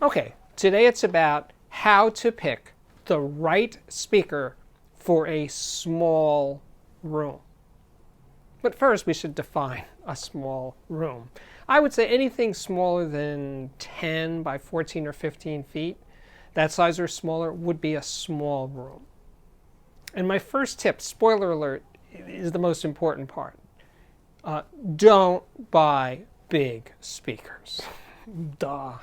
Okay, today it's about how to pick the right speaker for a small room. But first, we should define a small room. I would say anything smaller than 10 by 14 or 15 feet, that size or smaller, would be a small room. And my first tip, spoiler alert, is the most important part. Don't buy big speakers. Duh.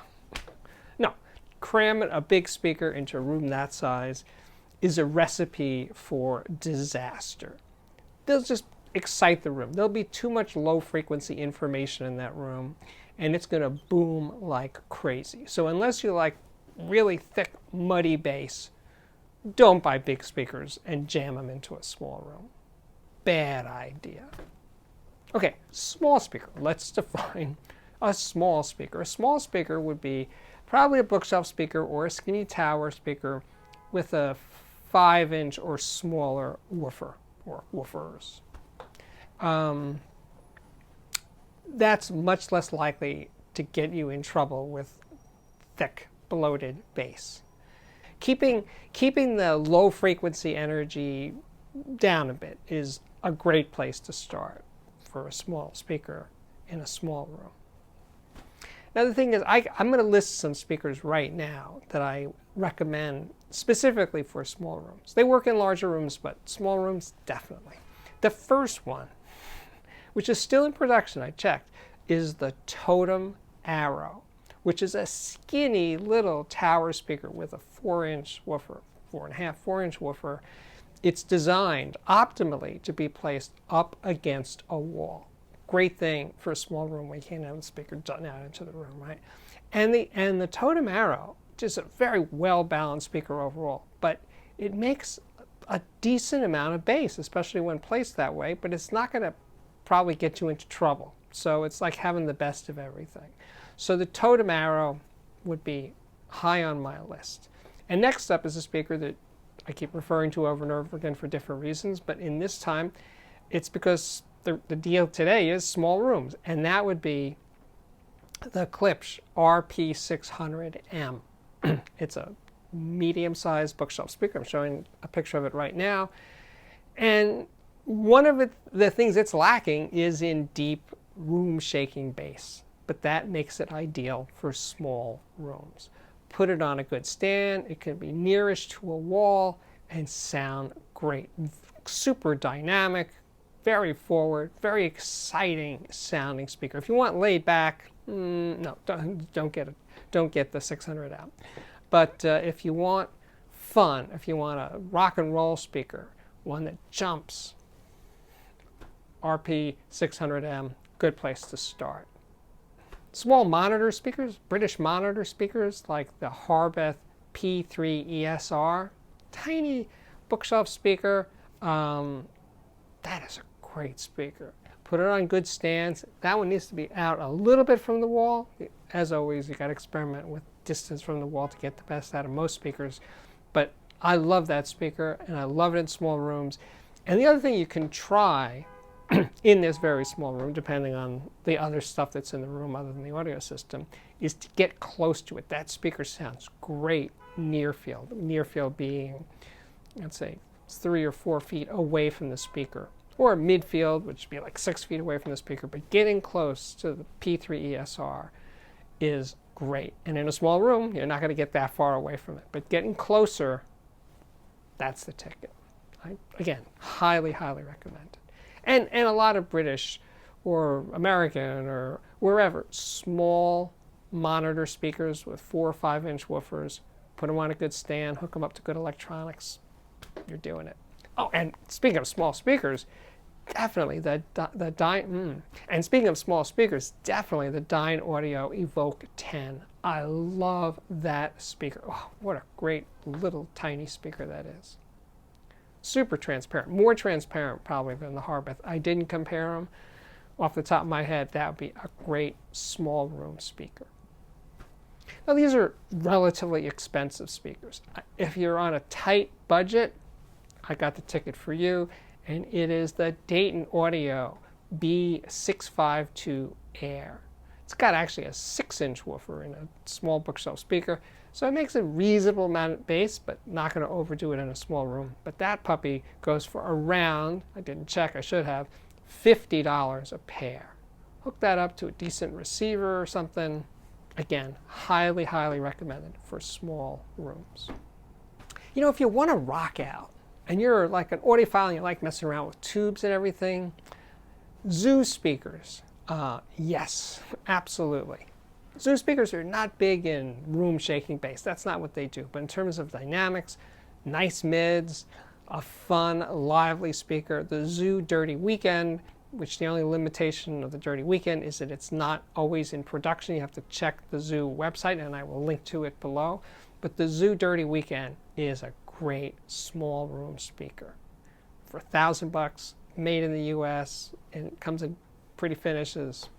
No, cramming a big speaker into a room that size is a recipe for disaster. They'll just excite the room. There'll be too much low frequency information in that room, and it's going to boom like crazy. So unless you like really thick, muddy bass, don't buy big speakers and jam them into a small room. Bad idea. Okay, small speaker. Let's define a small speaker. A small speaker would be probably a bookshelf speaker or a skinny tower speaker with a 5-inch or smaller woofer or woofers. That's much less likely to get you in trouble with thick, bloated bass. Keeping the low frequency energy down a bit is a great place to start for a small speaker in a small room. Now the thing is, I'm going to list some speakers right now that I recommend specifically for small rooms. They work in larger rooms, but small rooms, definitely. The first one, which is still in production, I checked, is the Totem Arrow, which is a skinny little tower speaker with a 4-inch woofer, 4.5-4-inch woofer. It's designed optimally to be placed up against a wall. Great thing for a small room where you can't have the speaker jutting out into the room, right? And the Totem Arrow, just a very well-balanced speaker overall, but it makes a decent amount of bass, especially when placed that way, but it's not going to probably get you into trouble. So it's like having the best of everything. So the Totem Arrow would be high on my list. And next up is a speaker that I keep referring to over and over again for different reasons, but in this time, it's because the deal today is small rooms, and that would be the Klipsch RP600M. It's a medium-sized bookshelf speaker. I'm showing a picture of it right now. And one of the things it's lacking is in deep room-shaking bass, but that makes it ideal for small rooms. Put it on a good stand. It can be nearest to a wall and sound great. Super dynamic, very forward, very exciting sounding speaker. If you want laid back, no, don't get it. Don't get the 600 out. But if you want fun, if you want a rock and roll speaker, one that jumps, RP600M, good place to start. Small monitor speakers, British monitor speakers like the Harbeth P3 ESR, tiny bookshelf speaker. That is a great speaker. Put it on good stands. That one needs to be out a little bit from the wall. As always, you got to experiment with distance from the wall to get the best out of most speakers. But I love that speaker, and I love it in small rooms. And the other thing you can try in this very small room, depending on the other stuff that's in the room other than the audio system, is to get close to it. That speaker sounds great near field. Near field being, let's say, 3 or 4 feet away from the speaker. Or midfield, which would be like 6 feet away from the speaker. But getting close to the P3 ESR is great. And in a small room, you're not going to get that far away from it. But getting closer, that's the ticket. Again, highly, highly recommend it. And a lot of British or American or wherever, small monitor speakers with 4 or 5-inch woofers, put them on a good stand, hook them up to good electronics, you're doing it. Oh, and speaking of small speakers, definitely the Dyne Audio Evoke 10. I love that speaker. Oh, what a great little tiny speaker that is. Super transparent, more transparent probably than the Harbeth. I didn't compare them. Off the top of my head, that would be a great small room speaker. Now these are relatively expensive speakers. If you're on a tight budget, I got the ticket for you, and it is the Dayton Audio B652 Air. It's got actually a 6-inch woofer and a small bookshelf speaker, so it makes a reasonable amount of bass, but not going to overdo it in a small room. But that puppy goes for around, I didn't check, I should have, $50 a pair. Hook that up to a decent receiver or something. Again, highly, highly recommended for small rooms. You know, if you want to rock out, and you're like an audiophile and you like messing around with tubes and everything, Zoo speakers, yes, absolutely. Zoo speakers are not big in room shaking bass. That's not what they do. But in terms of dynamics, nice mids, a fun, lively speaker, the Zoo Dirty Weekend, which the only limitation of the Dirty Weekend is that it's not always in production. You have to check the Zoo website, and I will link to it below. But the Zoo Dirty Weekend is a great small room speaker for $1,000, made in the US, and it comes in pretty finishes.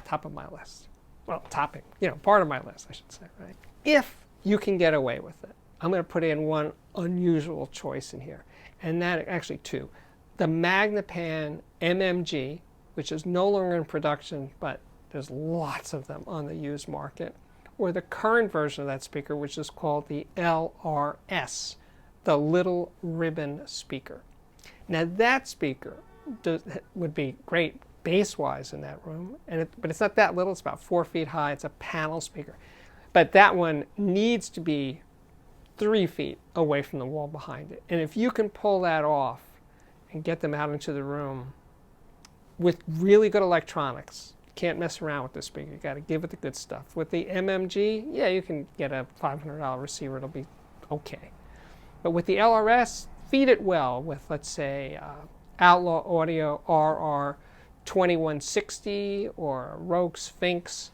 Top of my list. Well, topping, part of my list, I should say, right? If you can get away with it, I'm going to put in one unusual choice in here, and that actually two. The Magnapan MMG, which is no longer in production, but there's lots of them on the used market, or the current version of that speaker, which is called the LRS, the Little Ribbon Speaker. Now that speaker would be great bass-wise in that room, but it's not that little. It's about 4 feet high. It's a panel speaker. But that one needs to be 3 feet away from the wall behind it. And if you can pull that off and get them out into the room with really good electronics, you can't mess around with this speaker. You got to give it the good stuff. With the MMG, yeah, you can get a $500 receiver. It'll be okay. But with the LRS, feed it well with, let's say, Outlaw Audio RR 2160 or Rogue Sphinx.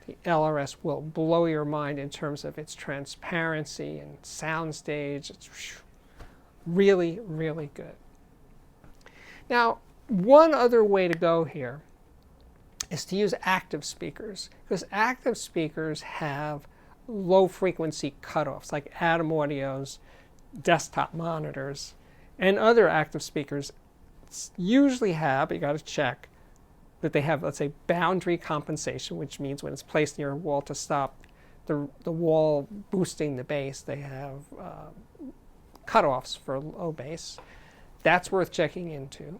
The LRS will blow your mind in terms of its transparency and soundstage. It's really, really good. Now, one other way to go here is to use active speakers, because active speakers have low frequency cutoffs, like Atom Audio's desktop monitors and other active speakers usually have, but you got to check, that they have, let's say, boundary compensation, which means when it's placed near a wall to stop the wall boosting the bass, they have cutoffs for low bass. That's worth checking into.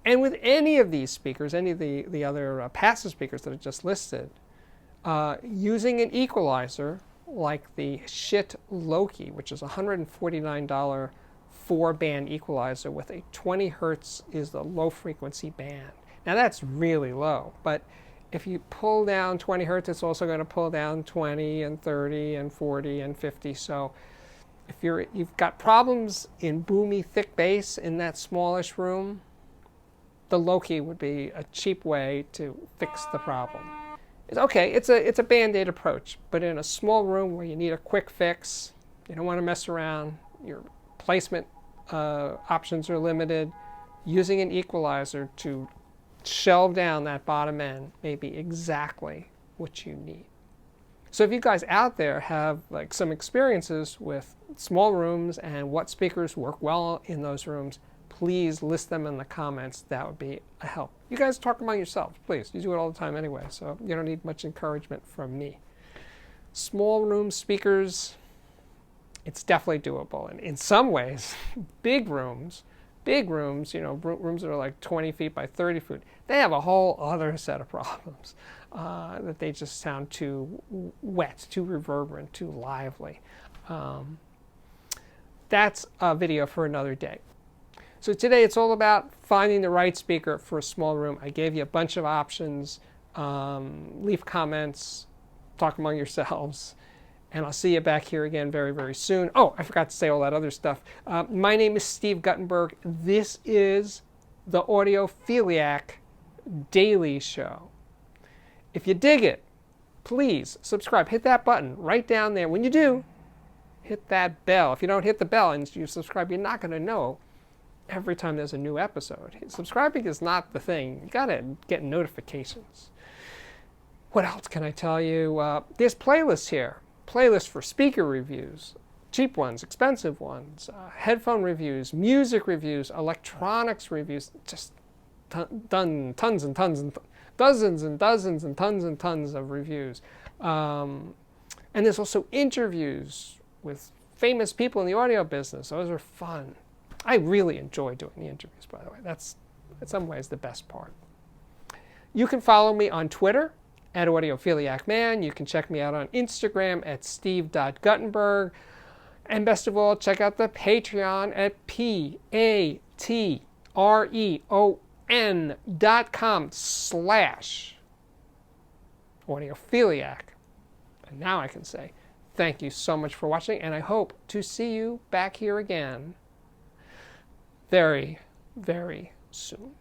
And with any of these speakers, any of the other passive speakers that I just listed, using an equalizer like the Schiit Loki, which is a $149 4-band equalizer with a 20 hertz is the low frequency band. Now that's really low, but if you pull down 20 hertz, it's also going to pull down 20 and 30 and 40 and 50. So if you've got problems in boomy, thick bass in that smallish room, the Loki would be a cheap way to fix the problem. It's okay, it's a band-aid approach, but in a small room where you need a quick fix, you don't want to mess around, your placement options are limited, using an equalizer to shelve down that bottom end may be exactly what you need. So if you guys out there have like some experiences with small rooms and what speakers work well in those rooms, please list them in the comments. That would be a help. You guys talk among yourselves, please. You do it all the time anyway, so you don't need much encouragement from me. Small room speakers, it's definitely doable. And in some ways, big rooms, rooms that are like 20 feet by 30 feet, they have a whole other set of problems that they just sound too wet, too reverberant, too lively. That's a video for another day. So today it's all about finding the right speaker for a small room. I gave you a bunch of options. Leave comments, talk among yourselves, and I'll see you back here again very, very soon. Oh, I forgot to say all that other stuff. My name is Steve Guttenberg. This is the Audiophiliac Daily Show. If you dig it, please subscribe. Hit that button right down there. When you do, hit that bell. If you don't hit the bell and you subscribe, you're not going to know every time there's a new episode. Subscribing is not the thing. You got to get notifications. What else can I tell you? There's playlists here. Playlists for speaker reviews, cheap ones, expensive ones, headphone reviews, music reviews, electronics reviews, just done tons and tons dozens and dozens and tons of reviews. And there's also interviews with famous people in the audio business. Those are fun. I really enjoy doing the interviews, by the way. That's, in some ways, the best part. You can follow me on Twitter at Audiophiliac Man. You can check me out on Instagram at steve.guttenberg. And best of all, check out the Patreon at patreon.com/Audiophiliac. And now I can say thank you so much for watching, and I hope to see you back here again very, very soon.